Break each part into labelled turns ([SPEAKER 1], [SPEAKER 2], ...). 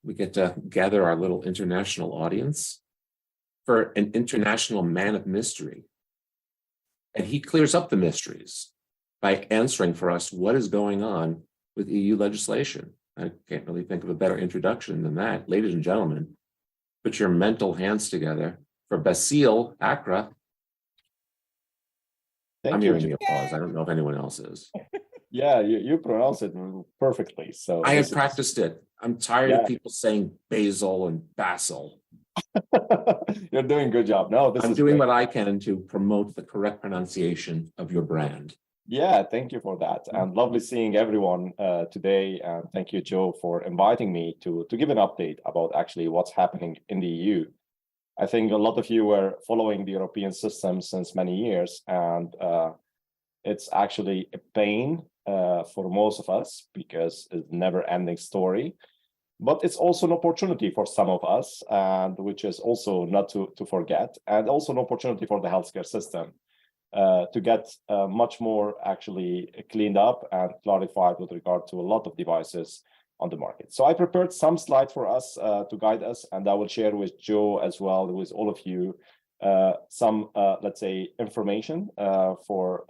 [SPEAKER 1] we get to gather our little international audience for an international man of mystery. And he clears up the mysteries by answering for us what is going on with EU legislation. I can't really think of a better introduction than that. Ladies and gentlemen, put your mental hands together for Bassil, Akra. I'm hearing the applause. I don't know if anyone else is.
[SPEAKER 2] Yeah, you pronounce it perfectly. So
[SPEAKER 1] I have practiced it. I'm tired of people saying Bassil and Bassil.
[SPEAKER 2] You're doing a good job. No,
[SPEAKER 1] I'm doing what I can to promote the correct pronunciation of your brand.
[SPEAKER 2] Yeah, thank you for that. And lovely seeing everyone today. And thank you, Joe, for inviting me to give an update about actually what's happening in the EU. I think a lot of you were following the European system since many years, and it's actually a pain for most of us because it's a never-ending story. But it's also an opportunity for some of us, and which is also not to forget, and also an opportunity for the healthcare system to get much more actually cleaned up and clarified with regard to a lot of devices on the market. So I prepared some slides for us to guide us, and I will share with Joe as well, with all of you, some, let's say, information for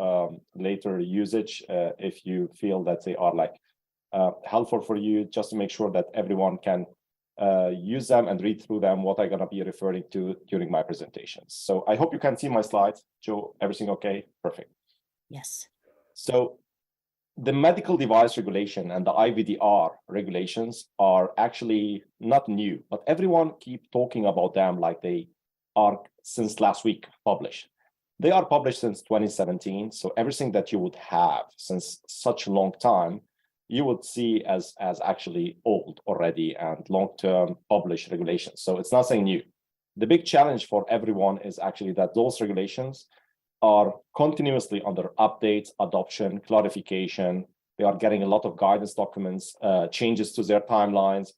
[SPEAKER 2] later usage if you feel that they are like helpful for you, just to make sure that everyone can use them and read through them, what I'm going to be referring to during my presentations. So I hope you can see my slides. Joe, everything okay? Perfect.
[SPEAKER 3] Yes.
[SPEAKER 2] So the medical device regulation and the IVDR regulations are actually not new, but everyone keep talking about them like they are since last week published. They are published since 2017. So everything that you would have since such a long time, you would see as actually old already and long-term published regulations. So it's nothing new. The big challenge for everyone is actually that those regulations are continuously under updates, adoption, clarification. They are getting a lot of guidance documents, changes to their timelines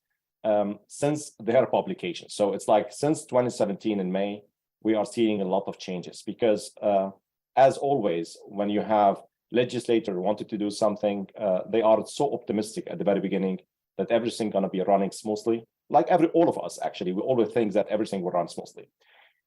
[SPEAKER 2] since their publication. So it's like since 2017 in May, we are seeing a lot of changes because as always, when you have legislator wanted to do something, they are so optimistic at the very beginning that everything gonna be running smoothly. Like all of us, actually, we always think that everything will run smoothly.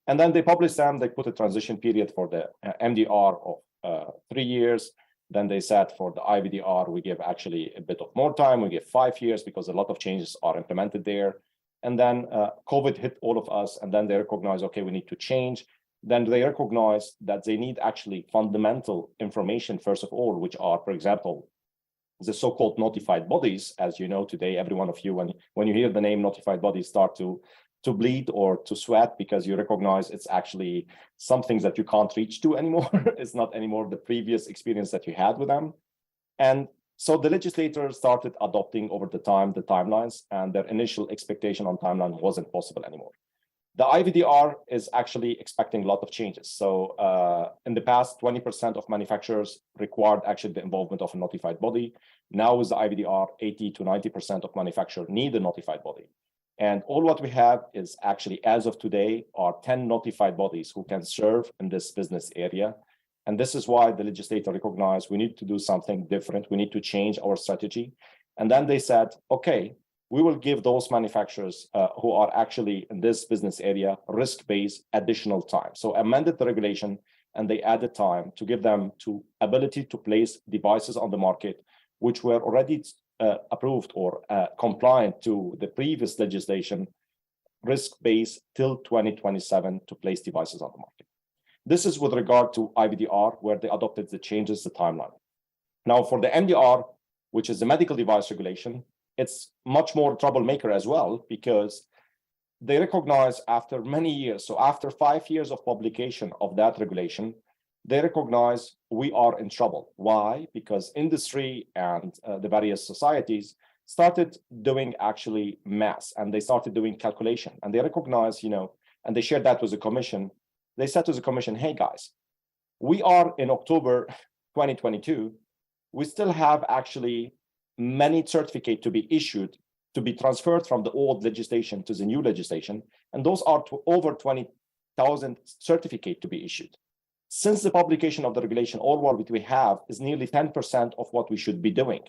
[SPEAKER 2] And then they publish them, they put a transition period for the MDR of 3 years. Then they said for the IVDR, we give actually a bit of more time, we give 5 years because a lot of changes are implemented there. And then COVID hit all of us, and then they recognize, okay, we need to change. Then they recognize that they need actually fundamental information, first of all, which are, for example, the so-called notified bodies. As you know, today, every one of you, when you hear the name notified bodies, start to bleed or to sweat because you recognize it's actually some things that you can't reach to anymore. It's not anymore the previous experience that you had with them. And so the legislators started adopting over the timelines, and their initial expectation on timeline wasn't possible anymore. The IVDR is actually expecting a lot of changes. So in the past, 20% of manufacturers required actually the involvement of a notified body. Now with the IVDR, 80 to 90% of manufacturers need a notified body. And all what we have is actually, as of today, are 10 notified bodies who can serve in this business area. And this is why the legislator recognized we need to do something different. We need to change our strategy. And then they said, okay, we will give those manufacturers who are actually in this business area risk-based additional time. So amended the regulation, and they added time to give them to ability to place devices on the market, which were already approved or compliant to the previous legislation, risk-based till 2027 to place devices on the market. This is with regard to IVDR, where they adopted the changes, the timeline. Now for the MDR, which is the medical device regulation, it's much more troublemaker as well, because they recognize after many years, so after 5 years of publication of that regulation, they recognize we are in trouble. Why? Because industry and the various societies started doing actually math, and they started doing calculation, and they recognize, and they shared that with the commission. They said to the commission, hey guys, we are in October 2022, we still have actually many certificates to be issued, to be transferred from the old legislation to the new legislation, and those are to over 20,000 certificates to be issued. Since the publication of the regulation, all what we have is nearly 10% of what we should be doing.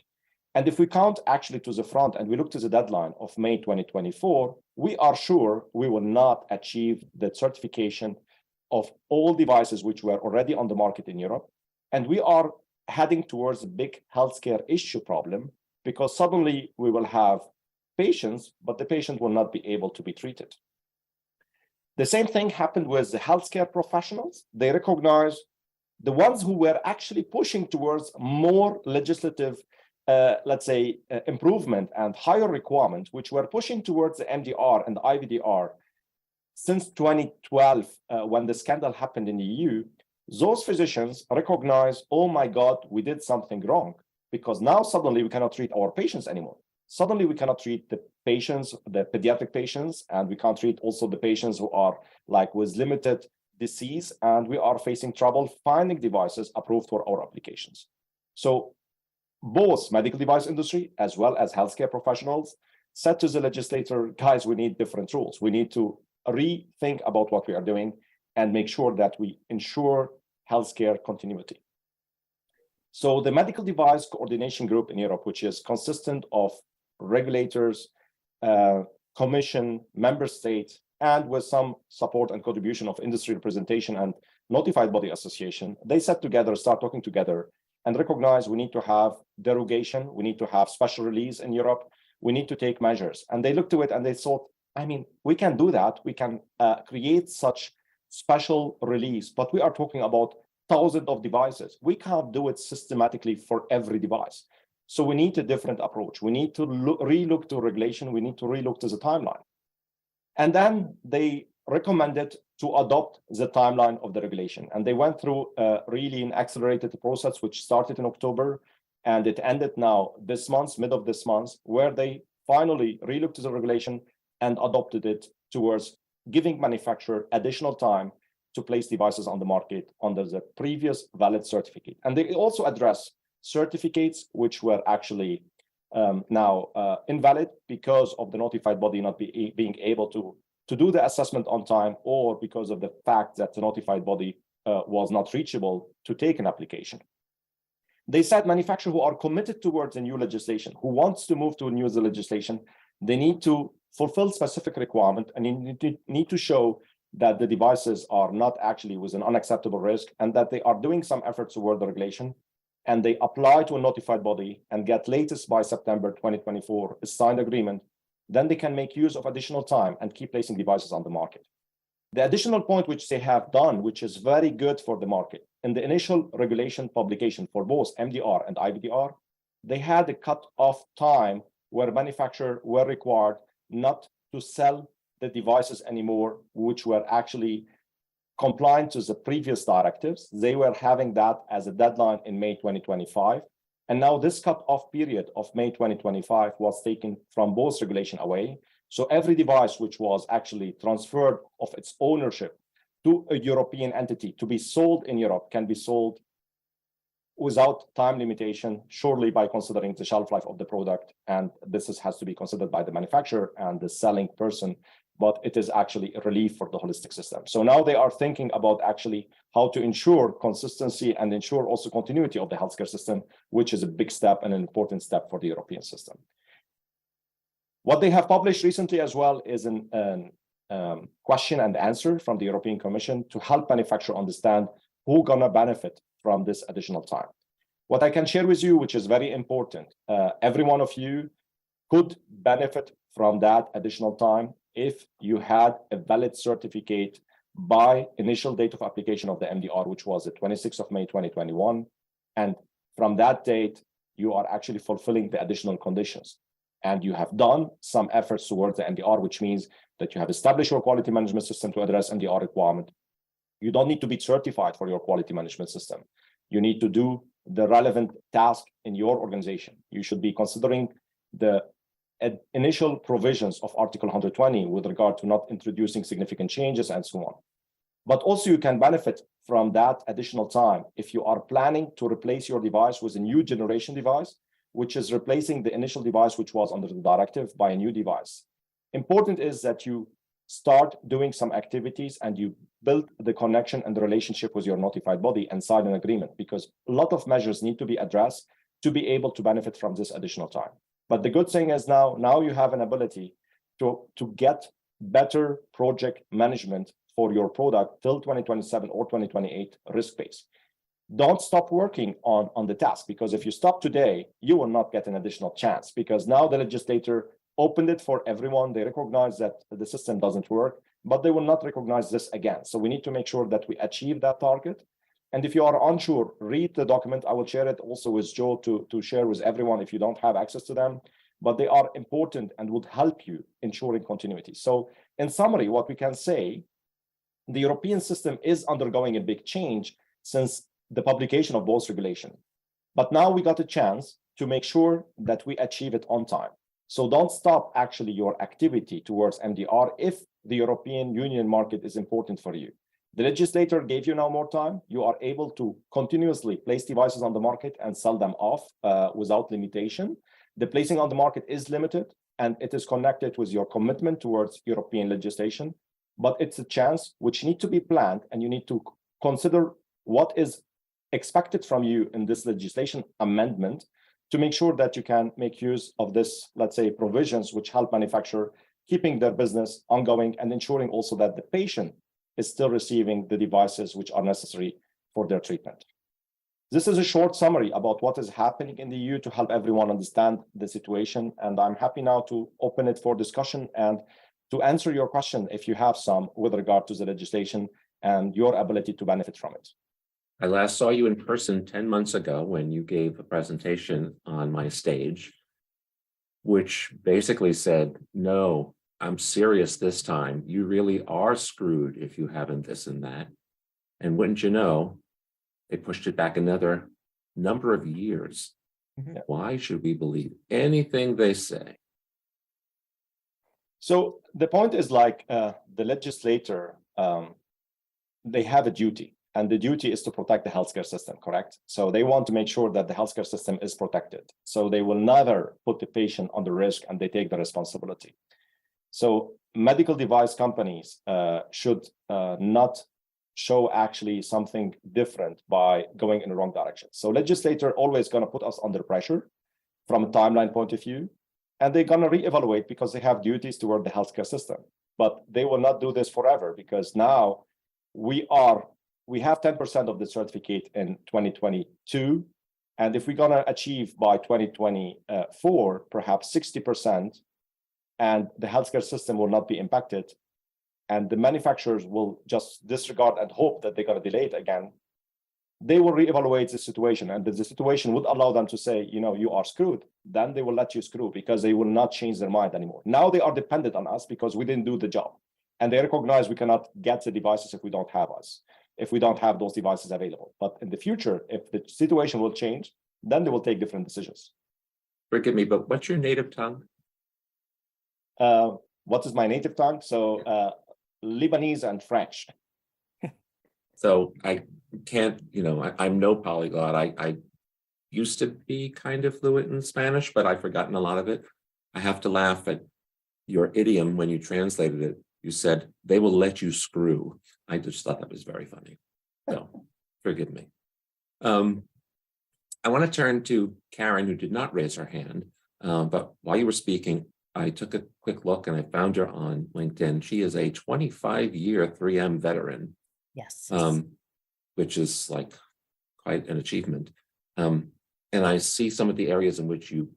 [SPEAKER 2] And if we count actually to the front and we look to the deadline of May 2024, we are sure we will not achieve the certification of all devices which were already on the market in Europe. And we are heading towards a big healthcare issue problem, because suddenly we will have patients, but the patient will not be able to be treated. The same thing happened with the healthcare professionals. They recognize the ones who were actually pushing towards more legislative, improvement and higher requirements, which were pushing towards the MDR and the IVDR since 2012, when the scandal happened in the EU. Those physicians recognize, oh my God, we did something wrong, because now suddenly we cannot treat our patients anymore. Suddenly we cannot treat the patients, the pediatric patients, and we can't treat also the patients who are like with limited disease, and we are facing trouble finding devices approved for our applications. So both medical device industry as well as healthcare professionals said to the legislator, guys, we need different rules. We need to rethink about what we are doing and make sure that we ensure healthcare continuity. So the Medical Device Coordination Group in Europe, which is consistent of regulators, commission, member states, and with some support and contribution of industry representation and notified body association, they start talking together and recognize we need to have derogation, we need to have special release in Europe, we need to take measures. And they looked to it and they thought, I mean, we can do that, we can create such special release, but we are talking about thousands of devices. We can't do it systematically for every device. So we need a different approach. We need to relook to regulation, we need to relook to the timeline. And then they recommended to adopt the timeline of the regulation. And they went through really an accelerated process, which started in October, and it ended now this month, mid of this month, where they finally relooked to the regulation and adopted it towards giving manufacturer additional time to place devices on the market under the previous valid certificate. And they also address certificates which were actually now invalid because of the notified body not being able to do the assessment on time, or because of the fact that the notified body was not reachable to take an application. They said manufacturers who are committed towards a new legislation, who wants to move to a new legislation, they need to fulfill specific requirement and need to show that the devices are not actually with an unacceptable risk and that they are doing some efforts toward the regulation, and they apply to a notified body and get latest by September 2024 a signed agreement, then they can make use of additional time and keep placing devices on the market. The additional point which they have done, which is very good for the market, in the initial regulation publication for both MDR and IVDR, they had a cut-off time where manufacturers were required not to sell the devices anymore, which were actually compliant to the previous directives. They were having that as a deadline in May 2025. And now this cut-off period of May 2025 was taken from both regulation away. So every device which was actually transferred of its ownership to a European entity to be sold in Europe can be sold without time limitation, surely by considering the shelf life of the product. And this has to be considered by the manufacturer and the selling person, but it is actually a relief for the holistic system. So now they are thinking about actually how to ensure consistency and ensure also continuity of the healthcare system, which is a big step and an important step for the European system. What they have published recently as well is an question and answer from the European Commission to help manufacturers understand who's gonna benefit from this additional time. What I can share with you, which is very important, every one of you could benefit from that additional time if you had a valid certificate by initial date of application of the MDR, which was the 26th of May 2021. And from that date, you are actually fulfilling the additional conditions. And you have done some efforts towards the MDR, which means that you have established your quality management system to address MDR requirement. You don't need to be certified for your quality management system. You need to do the relevant task in your organization. You should be considering the initial provisions of Article 120 with regard to not introducing significant changes and so on. But also you can benefit from that additional time if you are planning to replace your device with a new generation device, which is replacing the initial device which was under the directive by a new device. Important is that you start doing some activities and you build the connection and the relationship with your notified body and sign an agreement, because a lot of measures need to be addressed to be able to benefit from this additional time. But the good thing is now you have an ability to get better project management for your product till 2027 or 2028 risk-based. Don't stop working on the task, because if you stop today, you will not get an additional chance, because now the legislator opened it for everyone. They recognize that the system doesn't work, but they will not recognize this again. So we need to make sure that we achieve that target. And if you are unsure, read the document. I will share it also with Joe to share with everyone if you don't have access to them, but they are important and would help you ensuring continuity. So in summary, what we can say, the European system is undergoing a big change since the publication of both regulation. But now we got a chance to make sure that we achieve it on time. So don't stop actually your activity towards MDR if the European Union market is important for you. The legislator gave you now more time. You are able to continuously place devices on the market and sell them off without limitation. The placing on the market is limited, and it is connected with your commitment towards European legislation. But it's a chance which need to be planned, and you need to consider what is expected from you in this legislation amendment to make sure that you can make use of this, let's say, provisions which help manufacturer keeping their business ongoing and ensuring also that the patient is still receiving the devices which are necessary for their treatment. This is a short summary about what is happening in the EU to help everyone understand the situation. And I'm happy now to open it for discussion and to answer your question if you have some with regard to the legislation and your ability to benefit from it.
[SPEAKER 1] I last saw you in person 10 months ago when you gave a presentation on my stage, which basically said, no, I'm serious this time. You really are screwed if you haven't this and that. And wouldn't you know, they pushed it back another number of years. Mm-hmm. Why should we believe anything they say?
[SPEAKER 2] So the point is like the legislator, they have a duty. And the duty is to protect the healthcare system, correct? So they want to make sure that the healthcare system is protected. So they will never put the patient on the risk, and they take the responsibility. So medical device companies should not show actually something different by going in the wrong direction. So legislator always going to put us under pressure from a timeline point of view, and they're going to reevaluate because they have duties toward the healthcare system. But they will not do this forever, because now we have 10% of the certificate in 2022. And if we're going to achieve by 2024, perhaps 60%, and the healthcare system will not be impacted, and the manufacturers will just disregard and hope that they're going to delay it again, they will reevaluate the situation. And if the situation would allow them to say, you know, you are screwed, then they will let you screw, because they will not change their mind anymore. Now they are dependent on us because we didn't do the job. And they recognize we cannot get the devices if we don't have us, if we don't have those devices available. But in the future, if the situation will change, then they will take different decisions.
[SPEAKER 1] Forgive me, but what's your native tongue?
[SPEAKER 2] What is my native tongue? So Lebanese and French.
[SPEAKER 1] So I can't, you know, I'm no polyglot. I used to be kind of fluent in Spanish, but I've forgotten a lot of it. I have to laugh at your idiom when you translated it. You said, they will let you screw. I just thought that was very funny. So forgive me. I want to turn to Karen, who did not raise her hand. But while you were speaking, I took a quick look and I found her on LinkedIn. She is a 25-year 3M veteran.
[SPEAKER 3] Yes.
[SPEAKER 1] Which is like quite an achievement. And I see some of the areas in which you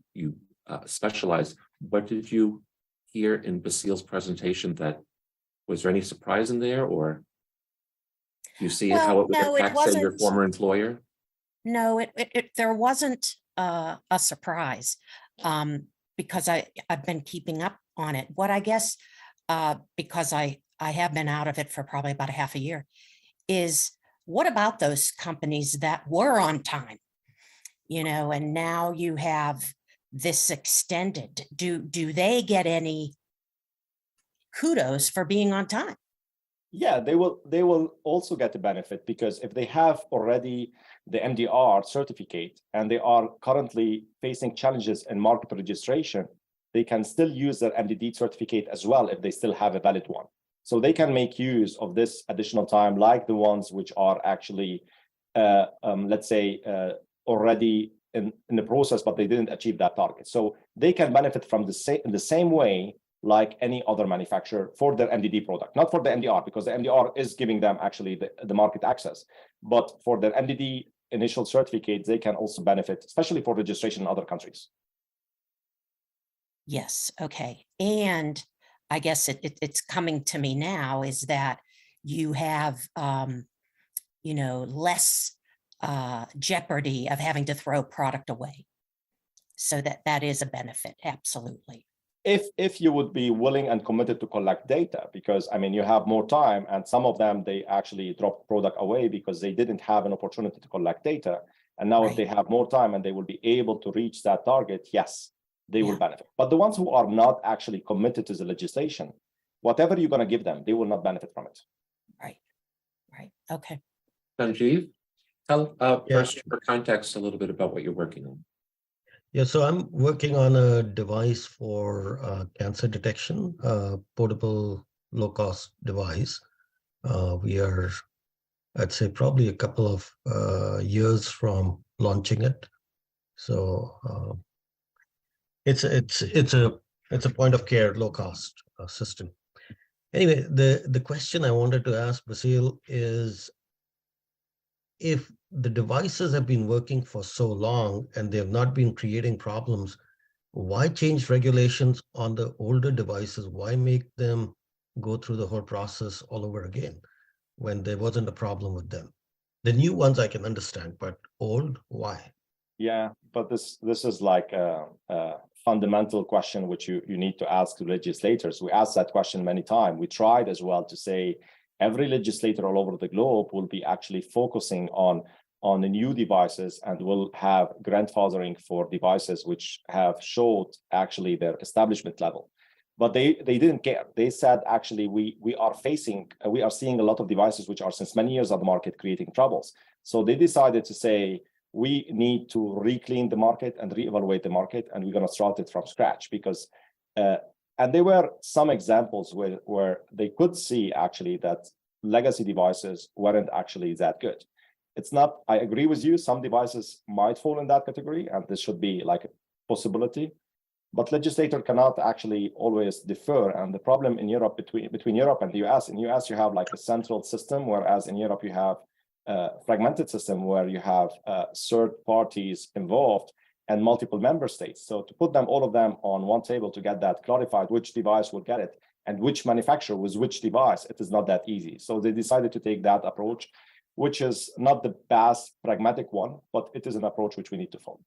[SPEAKER 1] specialize. What did you hear in Bassil's presentation that was there any surprise in there, or do you see how it would impact, say, your former employer?
[SPEAKER 3] No, there wasn't a surprise because I've been keeping up on it. What I guess, because I have been out of it for probably about a half a year, is what about those companies that were on time, you know, and now you have this extended? Do they get any kudos for being on time?
[SPEAKER 2] Yeah, they will also get the benefit, because if they have already the MDR certificate and they are currently facing challenges in market registration, they can still use their MDD certificate as well if they still have a valid one. So they can make use of this additional time, like the ones which are actually, let's say, already in the process, but they didn't achieve that target. So they can benefit from the same way like any other manufacturer for their MDD product, not for the MDR, because the MDR is giving them actually the market access. But for their MDD initial certificates, they can also benefit, especially for registration in other countries.
[SPEAKER 3] Yes, okay. And I guess it's coming to me now is that you have, less jeopardy of having to throw product away. So that is a benefit, absolutely.
[SPEAKER 2] If you would be willing and committed to collect data, because I mean, you have more time, and some of them, they actually drop product away because they didn't have an opportunity to collect data. And now if they have more time and they will be able to reach that target, yes, they will benefit. But the ones who are not actually committed to the legislation, whatever you're going to give them, they will not benefit from it.
[SPEAKER 3] Right. Okay.
[SPEAKER 1] Sanjeev, tell first for context a little bit about what you're working on.
[SPEAKER 4] Yeah, so I'm working on a device for cancer detection, portable, low-cost device. We are, I'd say, probably a couple of years from launching it. So it's a point-of-care, low-cost system. Anyway, the question I wanted to ask Bassil is, if the devices have been working for so long and they have not been creating problems, why change regulations on the older devices? Why make them go through the whole process all over again when there wasn't a problem with them? The new ones I can understand, but old, why?
[SPEAKER 2] Yeah, but this is like a fundamental question which you need to ask the legislators. We asked that question many times. We tried as well to say every legislator all over the globe will be actually focusing on the new devices and will have grandfathering for devices which have showed actually their establishment level. But they didn't care. They said, actually, we are seeing a lot of devices which are since many years on the market creating troubles. So they decided to say, we need to re-clean the market and re-evaluate the market, and we're going to start it from scratch. Because and there were some examples where they could see actually that legacy devices weren't actually that good. It's not, I agree with you, some devices might fall in that category, and this should be like a possibility. But legislator cannot actually always defer. And the problem in Europe, between Europe and the US, in US you have like a central system, whereas in Europe you have a fragmented system where you have third parties involved and multiple member states. So to put them, all of them on one table to get that clarified, which device will get it and which manufacturer with which device, it is not that easy. So they decided to take that approach, which is not the best pragmatic one, but it is an approach which we need to follow.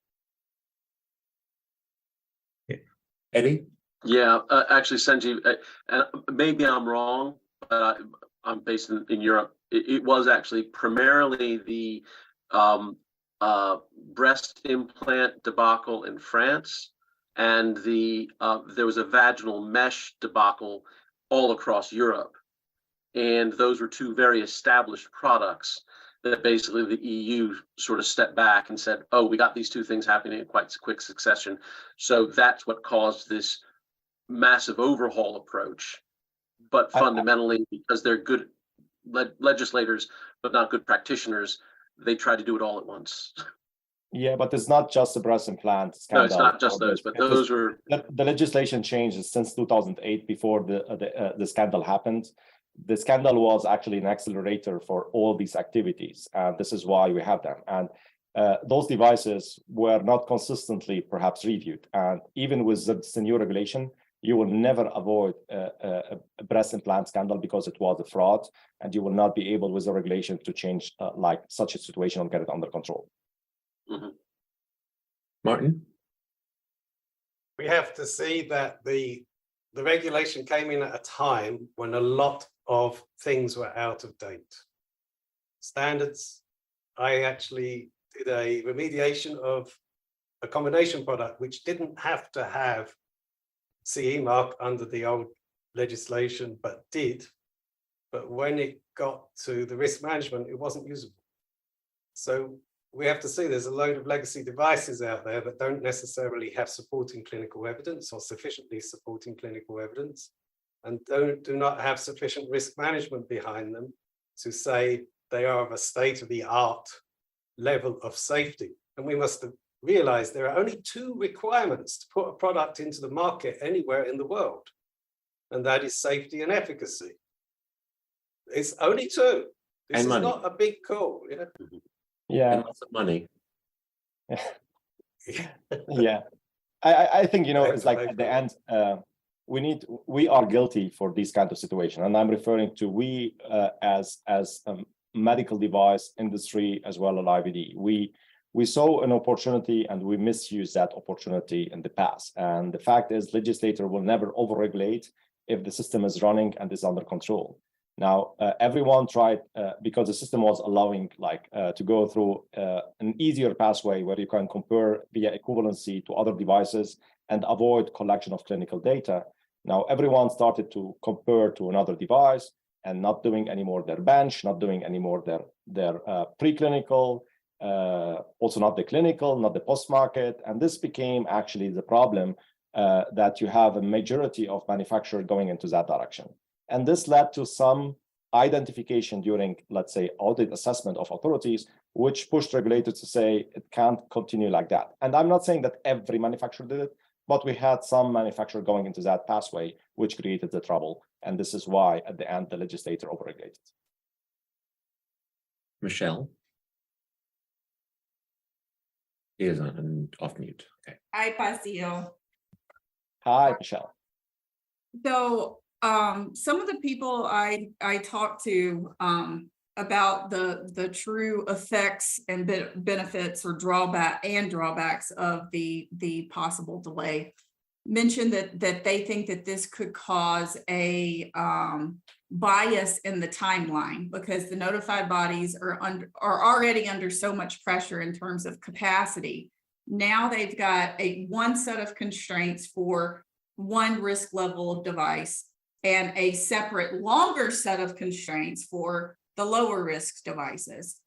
[SPEAKER 1] Eddie?
[SPEAKER 5] Yeah, actually, Sanjeev, maybe I'm wrong, but I'm based in Europe. It was actually primarily the breast implant debacle in France, and there was a vaginal mesh debacle all across Europe. And those were two very established products that basically the EU sort of stepped back and said, oh, we got these two things happening in quite quick succession. So that's what caused this massive overhaul approach. But fundamentally, because they're good legislators, but not good practitioners, they try to do it all at once.
[SPEAKER 2] Yeah, but it's not just the breast implant scandal.
[SPEAKER 5] No, it's not just those, but those were...
[SPEAKER 2] The legislation changed since 2008, before the scandal happened. The scandal was actually an accelerator for all these activities, and this is why we have them. And those devices were not consistently perhaps reviewed. And even with the new regulation, you will never avoid a breast implant scandal because it was a fraud, and you will not be able with the regulation to change like such a situation and get it under control.
[SPEAKER 5] Mm-hmm.
[SPEAKER 1] Martin?
[SPEAKER 6] We have to see that the regulation came in at a time when a lot of things were out of date. Standards. I actually did a remediation of a combination product which didn't have to have CE mark under the old legislation, but did. But when it got to the risk management, it wasn't usable. So we have to see there's a load of legacy devices out there that don't necessarily have supporting clinical evidence or sufficiently supporting clinical evidence, and do not have sufficient risk management behind them to say they are of a state-of-the-art level of safety. And we must realize there are only two requirements to put a product into the market anywhere in the world, and that is safety and efficacy. It's only two. This
[SPEAKER 1] And
[SPEAKER 6] is
[SPEAKER 1] money.
[SPEAKER 6] not a big call. Yeah.
[SPEAKER 2] Yeah.
[SPEAKER 1] And lots of money.
[SPEAKER 2] Yeah, I think, you know, it's like at the end, we are guilty for this kind of situation, and I'm referring to we as medical device industry as well as IVD. We saw an opportunity and we misused that opportunity in the past. And the fact is, legislator will never overregulate if the system is running and is under control. Now, everyone tried, because the system was allowing to go through an easier pathway where you can compare via equivalency to other devices and avoid collection of clinical data. Now, everyone started to compare to another device and not doing anymore their bench, not doing anymore their preclinical, also not the clinical, not the post-market. And this became actually the problem that you have a majority of manufacturers going into that direction. And this led to some identification during, let's say, audit assessment of authorities, which pushed regulators to say it can't continue like that. And I'm not saying that every manufacturer did it, but we had some manufacturer going into that pathway, which created the trouble. And this is why, at the end, the legislator overregulated.
[SPEAKER 1] Michelle? He is on and off mute. Okay.
[SPEAKER 7] Hi, Bassil.
[SPEAKER 2] Hi, Michelle.
[SPEAKER 7] So some of the people I talked to about the true effects and benefits or drawbacks of the possible delay mentioned that they think that this could cause a bias in the timeline, because the notified bodies are already under so much pressure in terms of capacity. Now they've got one set of constraints for one risk level of device and a separate longer set of constraints for the lower risk devices.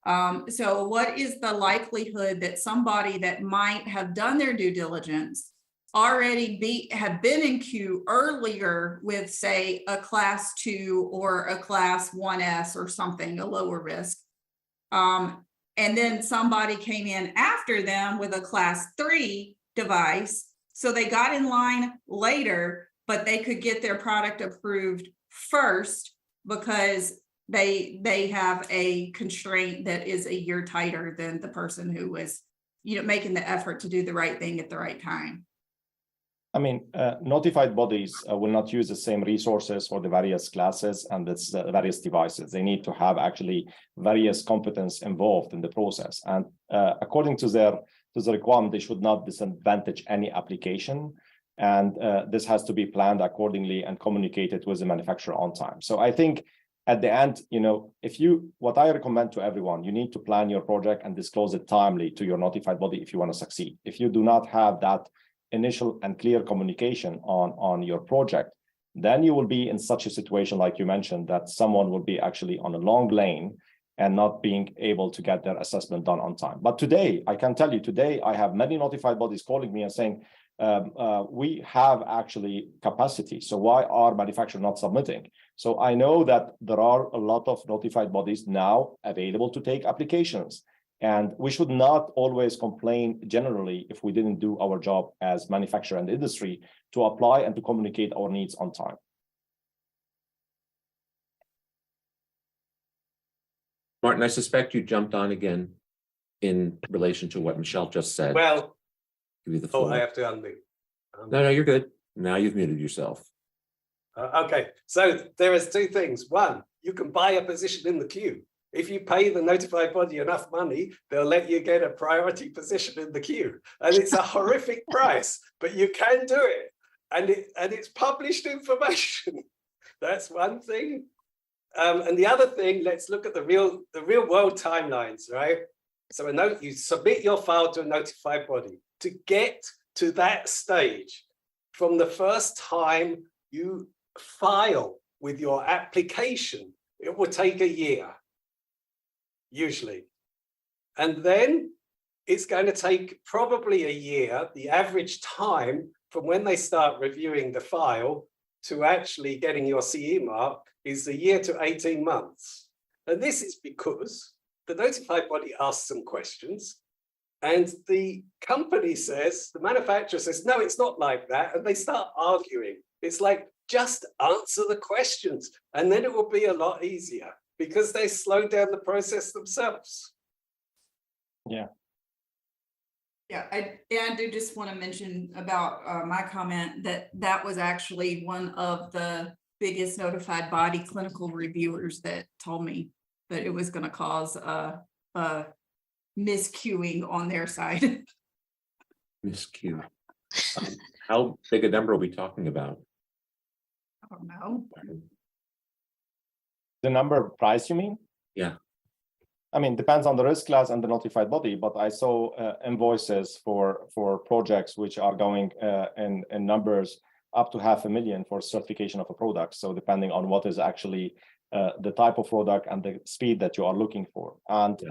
[SPEAKER 7] So what is the likelihood that somebody that might have done their due diligence already have been in queue earlier with, say, a class 2 or a class 1S or something, a lower risk, and then somebody came in after them with a class 3 device, so they got in line later, but they could get their product approved first because they have a constraint that is a year tighter than the person who was, making the effort to do the right thing at the right time.
[SPEAKER 2] I mean, notified bodies will not use the same resources for the various classes and the various devices. They need to have actually various competence involved in the process. And according to the requirement, they should not disadvantage any application. And this has to be planned accordingly and communicated with the manufacturer on time. So I think at the end, what I recommend to everyone, you need to plan your project and disclose it timely to your notified body if you want to succeed. If you do not have that initial and clear communication on your project, then you will be in such a situation, like you mentioned, that someone will be actually on a long lane and not being able to get their assessment done on time. But today, I can tell you, I have many notified bodies calling me and saying, we have actually capacity, so why are manufacturers not submitting? So I know that there are a lot of notified bodies now available to take applications. And we should not always complain generally if we didn't do our job as manufacturer and industry to apply and to communicate our needs on time.
[SPEAKER 1] Martin, I suspect you jumped on again in relation to what Michelle just said.
[SPEAKER 6] Well,
[SPEAKER 1] Give you the floor.
[SPEAKER 6] I have to unmute.
[SPEAKER 1] No, you're good. Now you've muted yourself.
[SPEAKER 6] Okay, so there is two things. One, you can buy a position in the queue. If you pay the notified body enough money, they'll let you get a priority position in the queue. And it's a horrific price, but you can do it. And it's published information. That's one thing. And the other thing, let's look at the real world timelines, right? So you submit your file to a notified body. To get to that stage, from the first time you file with your application, it will take a year. Usually. And then it's going to take probably a year, the average time from when they start reviewing the file to actually getting your CE mark is a year to 18 months. And this is because the notified body asks some questions. And the company says, the manufacturer says, no, it's not like that. And they start arguing. It's like, just answer the questions and then it will be a lot easier because they slow down the process themselves.
[SPEAKER 2] Yeah.
[SPEAKER 7] Yeah, I do just want to mention about my comment that was actually one of the biggest notified body clinical reviewers that told me that it was going to cause a miscuing on their side.
[SPEAKER 1] Miscue. How big a number are we talking about?
[SPEAKER 7] I don't know.
[SPEAKER 2] The number price, you mean?
[SPEAKER 1] Yeah.
[SPEAKER 2] I mean, depends on the risk class and the notified body, but I saw invoices for projects which are going in numbers up to $500,000 for certification of a product. So depending on what is actually the type of product and the speed that you are looking for. And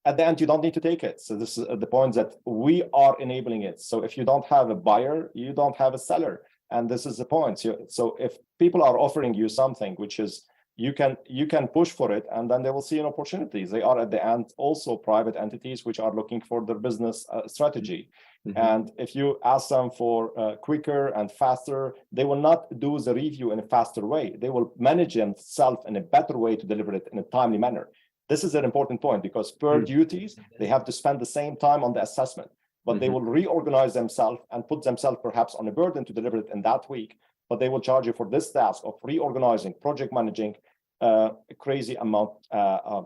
[SPEAKER 2] at the end, you don't need to take it. So this is the point that we are enabling it. So if you don't have a buyer, you don't have a seller. And this is the point. So if people are offering you something, which is you can push for it, and then they will see an opportunity. They are at the end also private entities which are looking for their business strategy. Mm-hmm. And if you ask them for quicker and faster, they will not do the review in a faster way. They will manage themselves in a better way to deliver it in a timely manner. This is an important point because per duties, they have to spend the same time on the assessment, but they will reorganize themselves and put themselves perhaps on a burden to deliver it in that week. But they will charge you for this task of reorganizing, project managing, a crazy amount,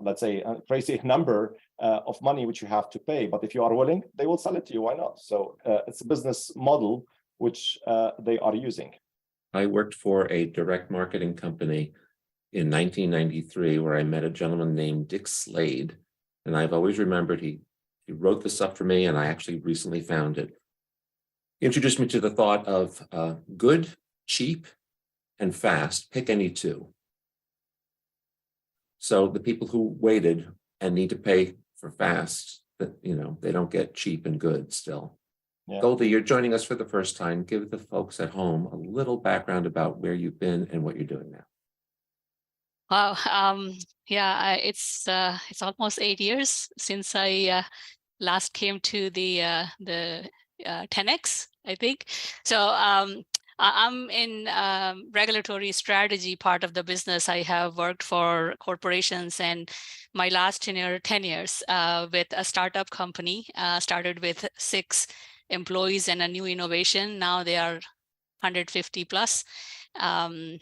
[SPEAKER 2] let's say a crazy number of money which you have to pay. But if you are willing, they will sell it to you. Why not? So it's a business model which they are using.
[SPEAKER 1] I worked for a direct marketing company in 1993 where I met a gentleman named Dick Slade. And I've always remembered he wrote this up for me, and I actually recently found it. He introduced me to the thought of good, cheap, and fast. Pick any two. So the people who waited and need to pay for fast, that they don't get cheap and good still. Yeah. Goldie, you're joining us for the first time. Give the folks at home a little background about where you've been and what you're doing now.
[SPEAKER 8] Wow. Yeah, it's almost 8 years since I last came to the 10X, I think. So I'm in regulatory strategy part of the business. I have worked for corporations, and my last 10 years with a startup company. Started with 6 employees and a new innovation. Now they are 150 plus. And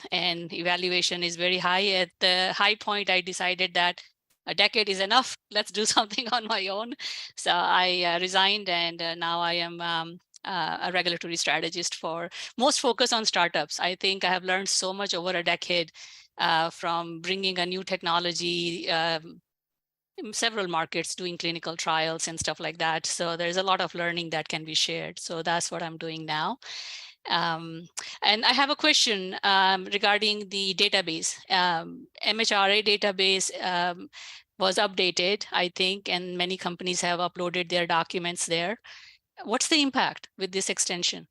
[SPEAKER 8] evaluation is very high. At the high point, I decided that a decade is enough. Let's do something on my own. So I resigned, and now I am a regulatory strategist for most focus on startups. I think I have learned so much over a decade from bringing a new technology in several markets, doing clinical trials and stuff like that. So there's a lot of learning that can be shared. So that's what I'm doing now. And I have a question regarding the database. MHRA database was updated, I think, and many companies have uploaded their documents there. What's the impact with this extension?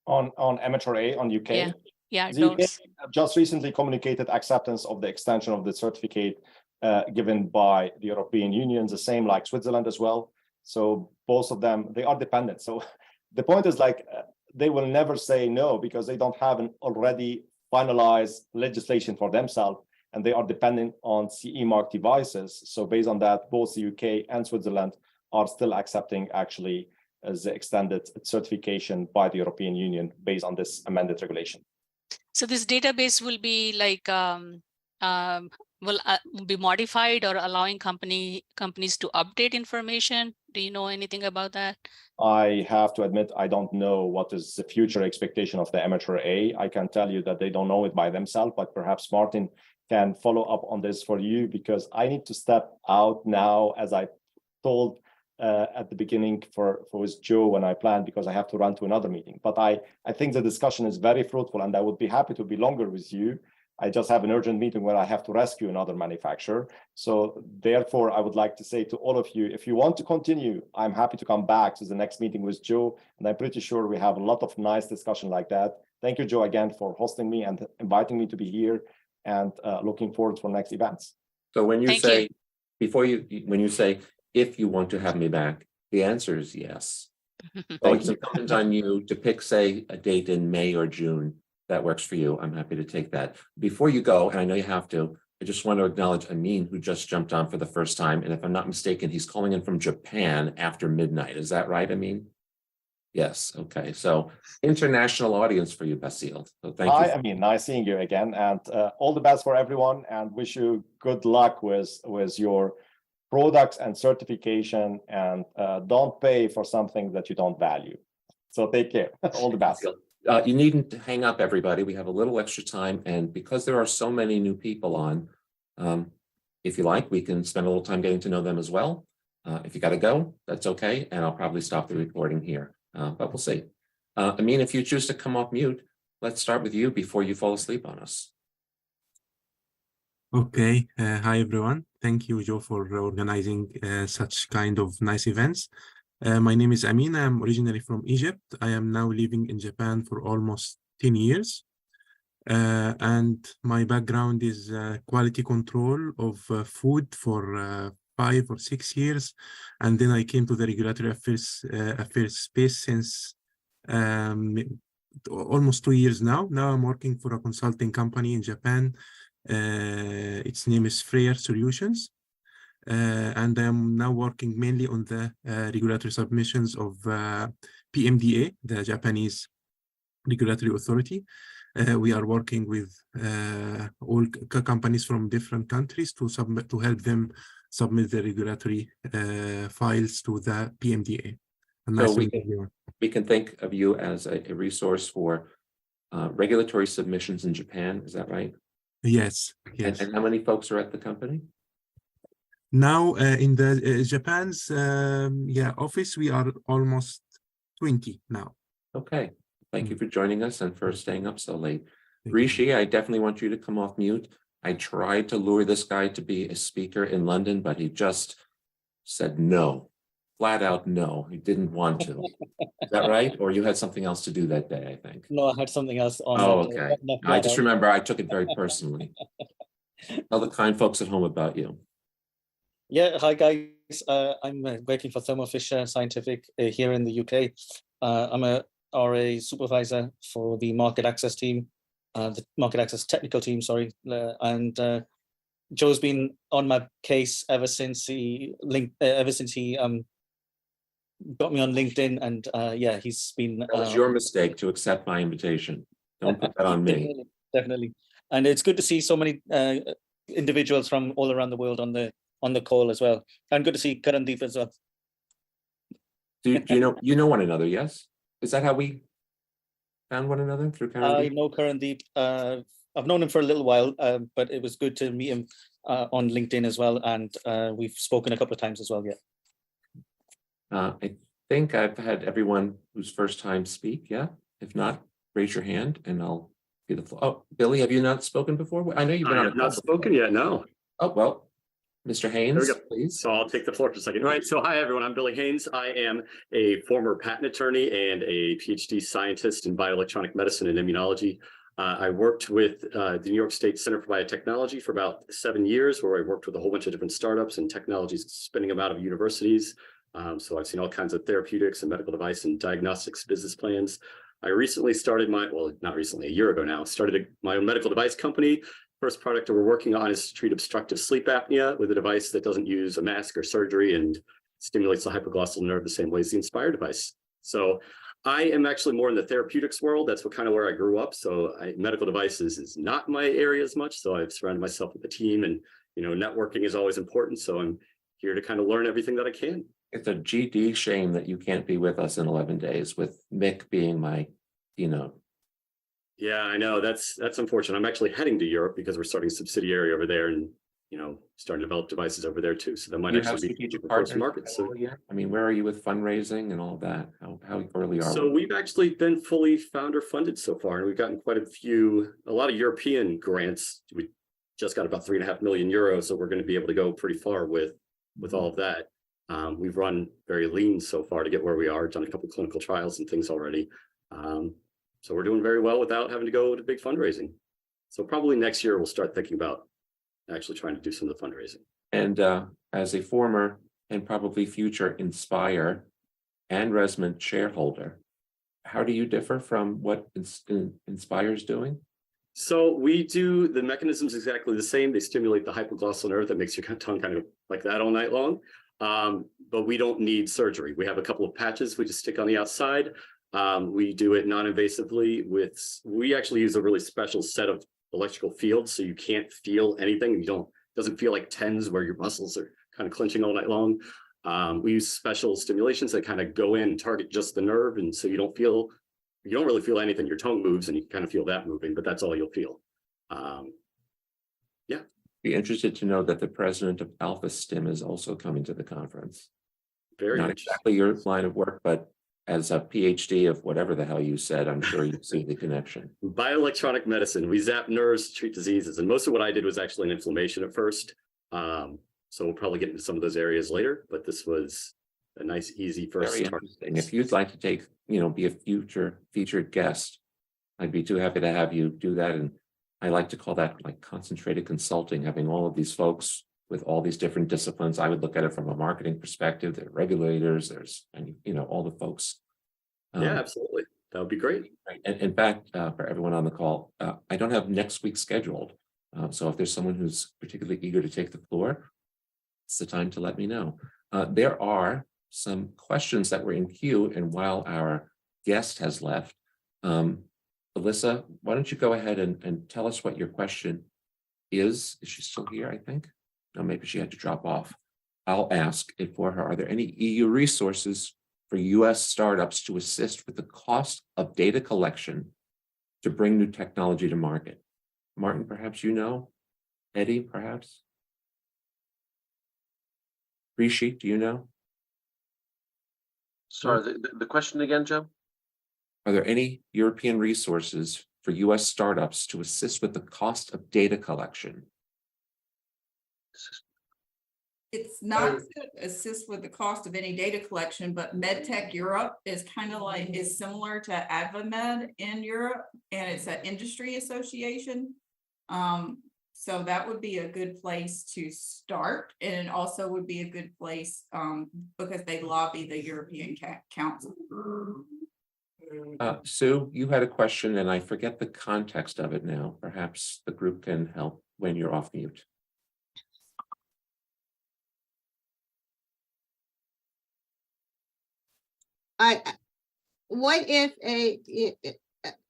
[SPEAKER 2] On MHRA, on UK?
[SPEAKER 8] Yeah,
[SPEAKER 2] the UK just recently communicated acceptance of the extension of the certificate given by the European Union, the same like Switzerland as well. So both of them, they are dependent. So the point is like, they will never say no because they don't have an already finalized legislation for themselves, and they are dependent on CE mark devices. So based on that, both the UK and Switzerland are still accepting actually the extended certification by the European Union based on this amended regulation.
[SPEAKER 8] So this database will be like will be modified or allowing companies to update information. Do you know anything about that?
[SPEAKER 2] I have to admit, I don't know what is the future expectation of the MHRA. I can tell you that they don't know it by themselves, but perhaps Martin can follow up on this for you, because I need to step out now, as I told at the beginning for with Joe when I planned, because I have to run to another meeting. But I think the discussion is very fruitful, and I would be happy to be longer with you. I just have an urgent meeting where I have to rescue another manufacturer. So therefore, I would like to say to all of you, if you want to continue, I'm happy to come back to the next meeting with Joe. And I'm pretty sure we have a lot of nice discussion like that. Thank you, Joe, again, for hosting me and inviting me to be here, and looking forward for next events.
[SPEAKER 1] So when you say, when you say, if you want to have me back, The answer is yes. So it's incumbent on you to pick, say, a date in May or June that works for you. I'm happy to take that. Before you go, and I know you have to, I just want to acknowledge Amin, who just jumped on for the first time. And if I'm not mistaken, he's calling in from Japan after midnight. Is that right, Amin? Yes. Okay. So international audience for you, Bassil. So thank you.
[SPEAKER 2] Hi, I mean, nice seeing you again, and all the best for everyone, and wish you good luck with your products and certification, and don't pay for something that you don't value. So take care. All the best.
[SPEAKER 1] You needn't hang up, everybody. We have a little extra time, and because there are so many new people on, if you like, we can spend a little time getting to know them as well. If you got to go, that's okay, and I'll probably stop the recording here. But we'll see. Amin, if you choose to come off mute, let's start with you before you fall asleep on us.
[SPEAKER 9] Okay. Hi, everyone. Thank you, Joe, for organizing such kind of nice events. My name is Amin. I'm originally from Egypt. I am now living in Japan for almost 10 years. And my background is quality control of food for 5 or 6 years. And then I came to the regulatory affairs space since almost 2 years now. Now I'm working for a consulting company in Japan. Its name is Freyer Solutions. And I'm now working mainly on the regulatory submissions of PMDA, the Japanese regulatory authority. We are working with all companies from different countries to help them submit the regulatory files to the PMDA.
[SPEAKER 1] So we can think of you as a resource for regulatory submissions in Japan. Is that right?
[SPEAKER 9] Yes. Yes.
[SPEAKER 1] And how many folks are at the company?
[SPEAKER 9] Now in the Japan's office, we are almost 20 now.
[SPEAKER 1] Okay. Thank you for joining us and for staying up so late. Rishi, I definitely want you to come off mute. I tried to lure this guy to be a speaker in London, but he just said no, flat out no. He didn't want to. Is that right? Or you had something else to do that day, I think.
[SPEAKER 10] No, I had something else on.
[SPEAKER 1] Oh, okay. I just remember I took it very personally. Tell the kind folks at home about you.
[SPEAKER 10] Yeah, hi guys. I'm working for Thermo Fisher Scientific here in the UK. I'm a RA supervisor for the market access team, the market access technical team, sorry. And Joe's been on my case ever since he got me on LinkedIn, and yeah, he's been.
[SPEAKER 1] That was your mistake to accept my invitation. Don't put that on me.
[SPEAKER 10] Definitely, and it's good to see so many individuals from all around the world on the call as well, and good to see Karandeep as well.
[SPEAKER 1] Do you know one another? Yes. Is that how we found one another, through Karandeep?
[SPEAKER 10] I know Karandeep. I've known him for a little while, but it was good to meet him on LinkedIn as well, and we've spoken a couple of times as well. Yeah.
[SPEAKER 1] I think I've had everyone who's first time speak. Yeah. If not, raise your hand and I'll give the floor. Oh, Billy, have you not spoken before? I know you've been on.
[SPEAKER 11] I have not spoken yet. No.
[SPEAKER 1] Oh well. Mr. Haynes, please.
[SPEAKER 11] So I'll take the floor for a second. All right. So hi, everyone. I'm Billy Haynes. I am a former patent attorney and a PhD scientist in bioelectronic medicine and immunology. I worked with the New York State Center for Biotechnology for about 7 years, where I worked with a whole bunch of different startups and technologies, spinning them out of universities. So I've seen all kinds of therapeutics and medical device and diagnostics business plans. I recently started not recently, a year ago now, started my own medical device company. First product that we're working on is to treat obstructive sleep apnea with a device that doesn't use a mask or surgery and stimulates the hypoglossal nerve the same way as the Inspire device. So I am actually more in the therapeutics world. That's kind of where I grew up. So medical devices is not my area as much. So I've surrounded myself with a team, and networking is always important. So I'm here to kind of learn everything that I can.
[SPEAKER 1] It's a GD shame that you can't be with us in 11 days, with Mick being my keynote.
[SPEAKER 11] Yeah, I know. That's unfortunate. I'm actually heading to Europe because we're starting a subsidiary over there, and starting to develop devices over there too. So that might actually be strategic partners markets. So
[SPEAKER 1] yeah, I mean, where are you with fundraising and all of that? How early are we?
[SPEAKER 11] So we've actually been fully founder funded so far, and we've gotten a lot of European grants. We just got about 3.5 million euros, so we're going to be able to go pretty far with all of that. We've run very lean so far to get where we are. Done a couple of clinical trials and things already. So we're doing very well without having to go to big fundraising. So probably next year we'll start thinking about actually trying to do some of the fundraising.
[SPEAKER 1] And as a former and probably future Inspire and Resonant shareholder. How do you differ from what Inspire's doing?
[SPEAKER 11] So we do the mechanisms exactly the same. They stimulate the hypoglossal nerve that makes your tongue kind of like that all night long. But we don't need surgery. We have a couple of patches we just stick on the outside. We do it non-invasively we actually use a really special set of electrical fields, so you can't feel anything. Doesn't feel like TENS where your muscles are kind of clenching all night long. We use special stimulations that kind of go in and target just the nerve, and so you don't really feel anything. Your tongue moves and you kind of feel that moving, but that's all you'll feel. Yeah.
[SPEAKER 1] Be interested to know that the president of Alpha Stim is also coming to the conference.
[SPEAKER 11] Very
[SPEAKER 1] Not exactly your line of work, but as a PhD of whatever the hell you said, I'm sure you see the connection.
[SPEAKER 11] Bioelectronic medicine. We zap nerves to treat diseases, and most of what I did was actually an inflammation at first. So we'll probably get into some of those areas later, but this was a nice, easy first
[SPEAKER 1] Very
[SPEAKER 11] start.
[SPEAKER 1] interesting. If you'd like to take, be a future featured guest, I'd be too happy to have you do that. And I like to call that like concentrated consulting, having all of these folks with all these different disciplines. I would look at it from a marketing perspective. There are regulators, there's, all the folks.
[SPEAKER 11] Yeah, absolutely. That would be great.
[SPEAKER 1] And in fact, for everyone on the call, I don't have next week scheduled. So if there's someone who's particularly eager to take the floor, it's the time to let me know. There are some questions that were in queue, and while our guest has left, Alyssa, why don't you go ahead and tell us what your question is? Is she still here, I think? No, maybe she had to drop off. I'll ask it for her. Are there any EU resources for US startups to assist with the cost of data collection to bring new technology to market? Martin, perhaps you know? Eddie, perhaps? Rishi, do you know?
[SPEAKER 5] Sorry, the question again, Joe?
[SPEAKER 1] Are there any European resources for US startups to assist with the cost of data collection?
[SPEAKER 7] It's not to assist with the cost of any data collection, but MedTech Europe is is similar to AdvaMed in Europe, and it's an industry association. So that would be a good place to start, and it also would be a good place because they lobby the European Council.
[SPEAKER 1] Sue, you had a question, and I forget the context of it now. Perhaps the group can help when you're off mute.
[SPEAKER 12] What if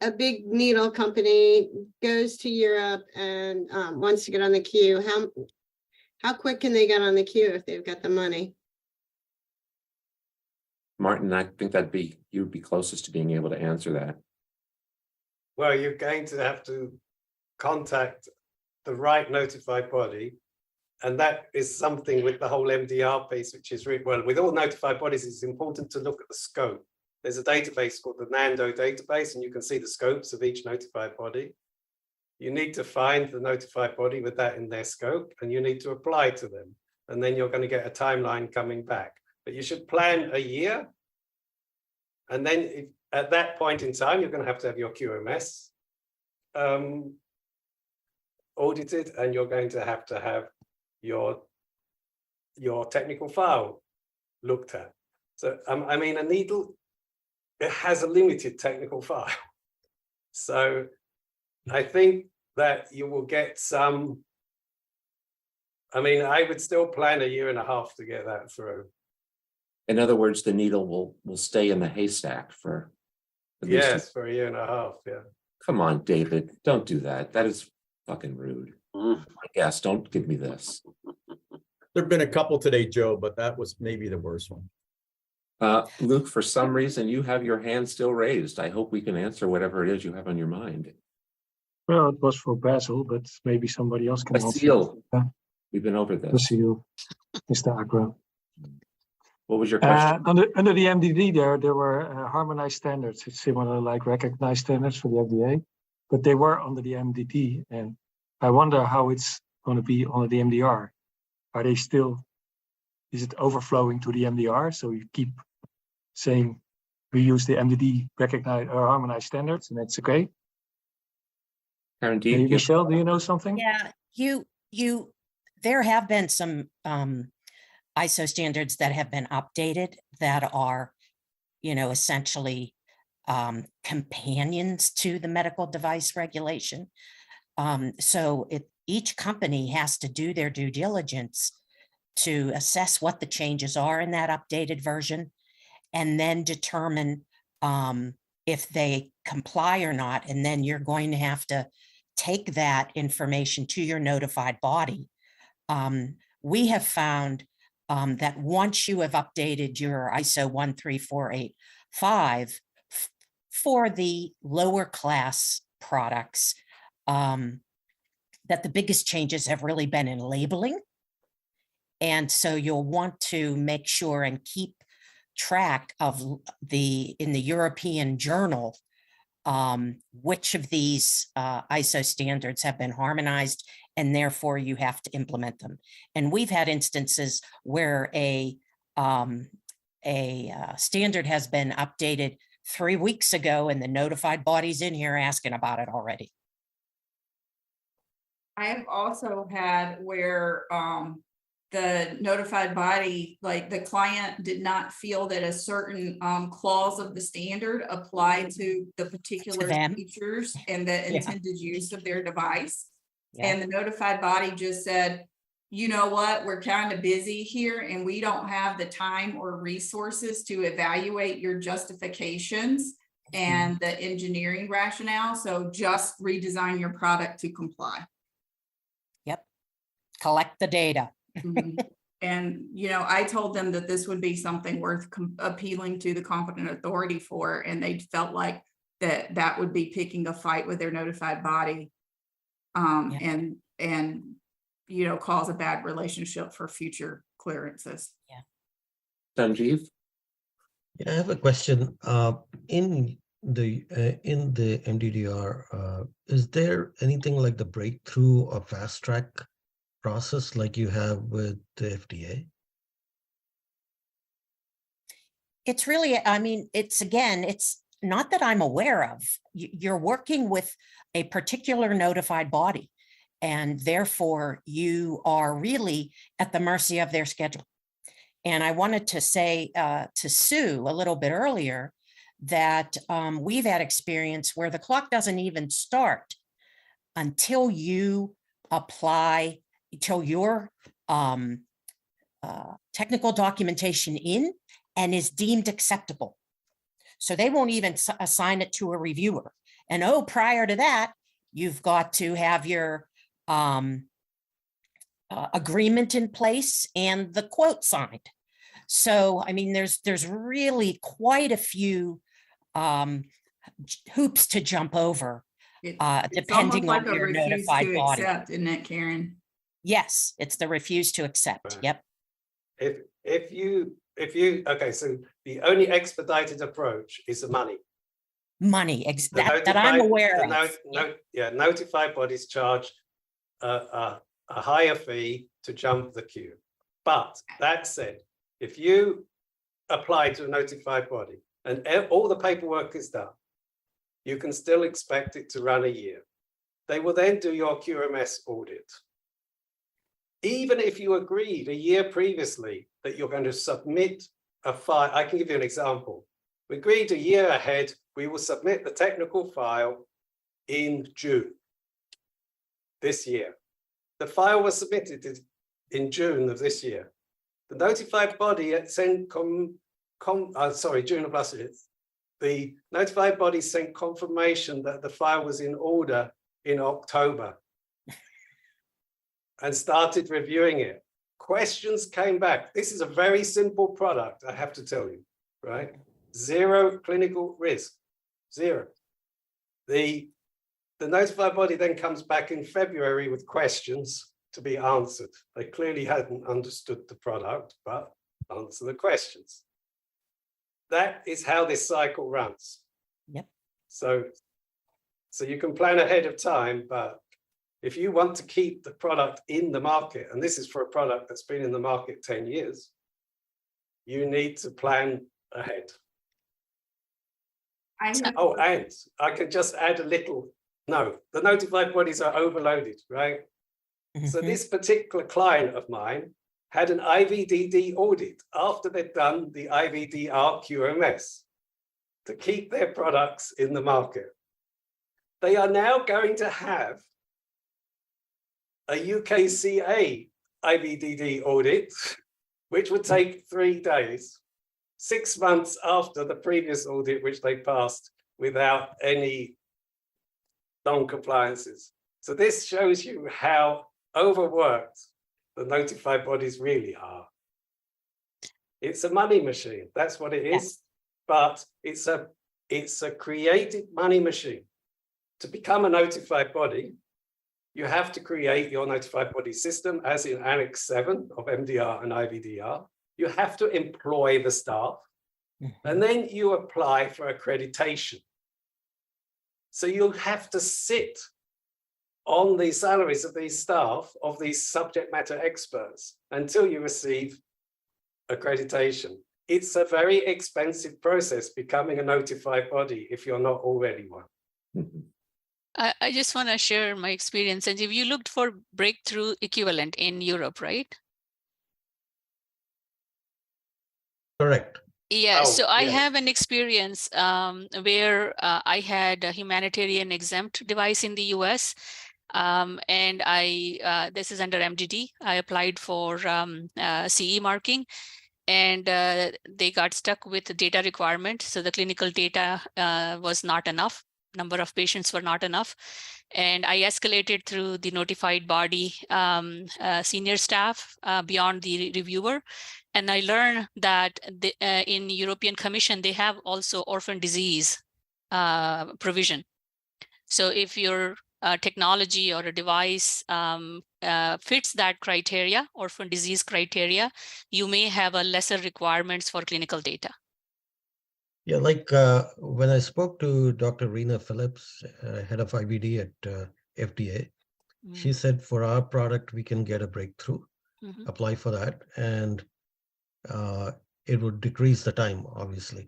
[SPEAKER 12] a big needle company goes to Europe and wants to get on the queue? How quick can they get on the queue if they've got the money?
[SPEAKER 1] Martin, I think you'd be closest to being able to answer that.
[SPEAKER 6] Well, you're going to have to contact the right notified body. And that is something with the whole MDR piece, which is really, well, with all notified bodies, it's important to look at the scope. There's a database called the NANDO database, and you can see the scopes of each notified body. You need to find the notified body with that in their scope, and you need to apply to them. And then you're going to get a timeline coming back. But you should plan a year. And then at that point in time, you're going to have your QMS audited, and you're going to have your technical file looked at. So I mean, a needle, it has a limited technical file. So I think that you will get some, I mean, I would still plan a year and a half to get that through.
[SPEAKER 1] In other words, the needle will stay in the haystack for at least
[SPEAKER 6] for a year and a half, yeah.
[SPEAKER 1] Come on, David, don't do that. That is fucking rude. I guess, don't give me this.
[SPEAKER 13] There've been a couple today, Joe, but that was maybe the worst one.
[SPEAKER 1] Luke, for some reason, you have your hand still raised. I hope we can answer whatever it is you have on your mind.
[SPEAKER 14] Well, it was for Bassil, but maybe somebody else can
[SPEAKER 1] Bassil.
[SPEAKER 14] answer.
[SPEAKER 1] We've been over this.
[SPEAKER 14] Bassil, Mr. Akra.
[SPEAKER 1] What was your question?
[SPEAKER 14] Under the MDG, there were harmonized standards. It's similar like recognized standards for the FDA, but they were under the MDG. And I wonder how it's going to be under the MDR. Are they still, is it overflowing to the MDR? So you keep saying we use the MDD recognized or harmonized standards, and that's okay.
[SPEAKER 1] Karen,
[SPEAKER 14] Michelle, do you know something?
[SPEAKER 3] Yeah, there have been some ISO standards that have been updated that are, essentially companions to the medical device regulation. So each company has to do their due diligence to assess what the changes are in that updated version, and then determine if they comply or not. And then you're going to have to take that information to your notified body. We have found that once you have updated your ISO 13485 for the lower class products, that the biggest changes have really been in labeling. And so you'll want to make sure and keep track of in the European journal, which of these ISO standards have been harmonized, and therefore you have to implement them. And we've had instances where a standard has been updated 3 weeks ago, and the notified body's in here asking about it already.
[SPEAKER 7] I have also had where the notified body, like the client did not feel that a certain clause of the standard applied to the particular features and the intended use of their device. Yeah. And the notified body just said, you know what, we're kind of busy here and we don't have the time or resources to evaluate your justifications and the engineering rationale. So just redesign your product to comply.
[SPEAKER 3] Yep. Collect the data.
[SPEAKER 7] And, I told them that this would be something worth appealing to the competent authority for, and they felt like that would be picking a fight with their notified body, and cause a bad relationship for future clearances.
[SPEAKER 3] Yeah.
[SPEAKER 1] Sanjeev?
[SPEAKER 4] Yeah, I have a question. In the MDDR, is there anything like the breakthrough or fast track process like you have with the FDA?
[SPEAKER 3] It's really, it's not that I'm aware of. You're working with a particular notified body, and therefore you are really at the mercy of their schedule. And I wanted to say to Sue a little bit earlier that we've had experience where the clock doesn't even start until you apply, until your technical documentation in and is deemed acceptable. So they won't even assign it to a reviewer. And prior to that, you've got to have your agreement in place and the quote signed. So, there's really quite a few hoops to jump over, depending on your notified body.
[SPEAKER 7] Accept, isn't it, Karen?
[SPEAKER 3] Yes, it's the refuse to accept. Yep.
[SPEAKER 6] If you okay, so the only expedited approach is the money.
[SPEAKER 3] Money, that I'm aware of.
[SPEAKER 6] Notified bodies charge a higher fee to jump the queue. But that said, if you apply to a notified body and all the paperwork is done, you can still expect it to run a year. They will then do your QMS audit. Even if you agreed a year previously that you're going to submit a file, I can give you an example. We agreed a year ahead, we will submit the technical file in June this year. The file was submitted in June of this year. The notified body sent June of last year. The notified body sent confirmation that the file was in order in October and started reviewing it. Questions came back. This is a very simple product, I have to tell you, right? Zero clinical risk, zero. The notified body then comes back in February with questions to be answered. They clearly hadn't understood the product, but answer the questions. That is how this cycle runs.
[SPEAKER 3] Yep.
[SPEAKER 6] So you can plan ahead of time, but if you want to keep the product in the market, and this is for a product that's been in the market 10 years, you need to plan ahead. And I could just add a little, no, the notified bodies are overloaded, right? So this particular client of mine had an IVDD audit after they'd done the IVDR QMS to keep their products in the market. They are now going to have a UKCA IVDD audit, which would take 3 days, 6 months after the previous audit, which they passed without any non-compliances. So this shows you how overworked the notified bodies really are. It's a money machine, that's what it is, but it's a created money machine. To become a notified body, you have to create your notified body system as in Annex 7 of MDR and IVDR. You have to employ the staff, and then you apply for accreditation. So you'll have to sit on the salaries of these staff, of these subject matter experts, until you receive accreditation. It's a very expensive process becoming a notified body if you're not already one.
[SPEAKER 8] I just want to share my experience. And if you looked for breakthrough equivalent in Europe, right?
[SPEAKER 4] Correct.
[SPEAKER 8] Yeah,
[SPEAKER 6] Oh,
[SPEAKER 8] so I
[SPEAKER 6] yes.
[SPEAKER 8] have an experience where I had a humanitarian exempt device in the US. And this is under MDG. I applied for CE marking, and they got stuck with the data requirement. So the clinical data was not enough. Number of patients were not enough. And I escalated through the notified body senior staff beyond the reviewer. And I learned that in European Commission, they have also orphan disease provision. So if your technology or a device fits that criteria, orphan disease criteria, you may have a lesser requirements for clinical data.
[SPEAKER 4] Yeah, like when I spoke to Dr. Rena Phillips, head of IVD at FDA, she said for our product, we can get a breakthrough, apply for that, and it would decrease the time, obviously.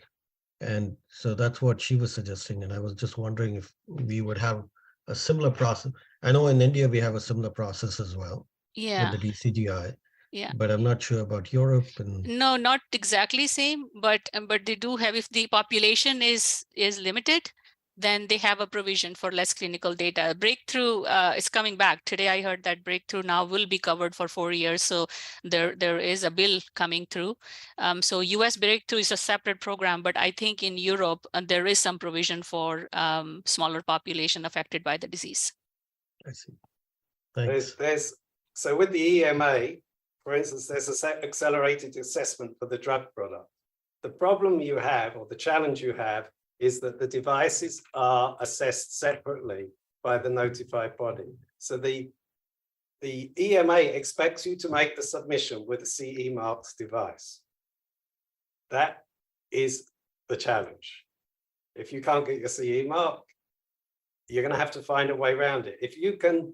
[SPEAKER 4] And so that's what she was suggesting. And I was just wondering if we would have a similar process. I know in India, we have a similar process as well with the DCGI.
[SPEAKER 8] Yeah.
[SPEAKER 4] But I'm not sure about Europe. And
[SPEAKER 8] no, not exactly same, but they do have, if the population is limited, then they have a provision for less clinical data. Breakthrough is coming back. Today I heard that breakthrough now will be covered for 4 years. So there is a bill coming through. So US breakthrough is a separate program, but I think in Europe there is some provision for smaller population affected by the disease.
[SPEAKER 4] I see. Thanks.
[SPEAKER 6] So with the EMA, for instance, there's an accelerated assessment for the drug product. The problem you have, or the challenge you have, is that the devices are assessed separately by the notified body. So the EMA expects you to make the submission with a CE marked device. That is the challenge. If you can't get your CE mark, you're going to have to find a way around it. If you can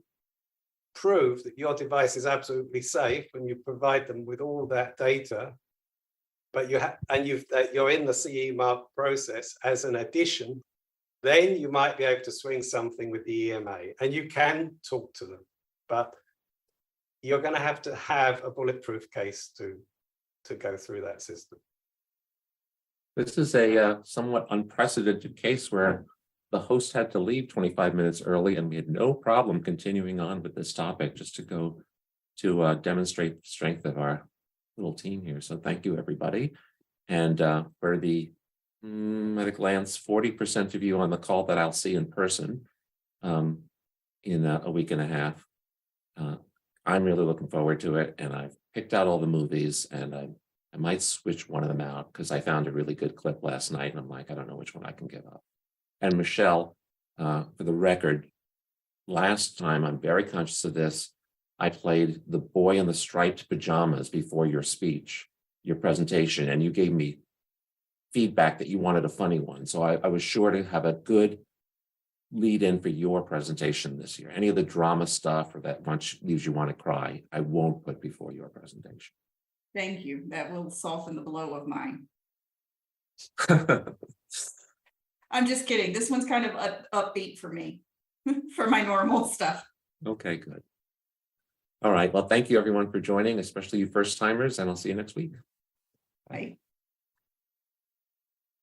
[SPEAKER 6] prove that your device is absolutely safe and you provide them with all that data, but you're in the CE mark process as an addition, then you might be able to swing something with the EMA, and you can talk to them, but you're going to have a bulletproof case to go through that system.
[SPEAKER 1] This is a somewhat unprecedented case where the host had to leave 25 minutes early, and we had no problem continuing on with this topic just to go to demonstrate the strength of our little team here. So thank you, everybody. And for the at a glance, 40% of you on the call that I'll see in person in a week and a half. I'm really looking forward to it, and I've picked out all the movies, and I might switch one of them out because I found a really good clip last night, and I'm like, I don't know which one I can give up. And Michelle, for the record, last time, I'm very conscious of this, I played the boy in the striped pajamas before your speech, your presentation, and you gave me feedback that you wanted a funny one. So I was sure to have a good lead in for your presentation this year. Any of the drama stuff or that leaves you want to cry, I won't put before your presentation.
[SPEAKER 7] Thank you. That will soften the blow of mine. I'm just kidding. This one's kind of upbeat for me, for my normal stuff.
[SPEAKER 1] Okay, good. All right. Well, thank you everyone for joining, especially you first timers, and I'll see you next week.
[SPEAKER 7] Right.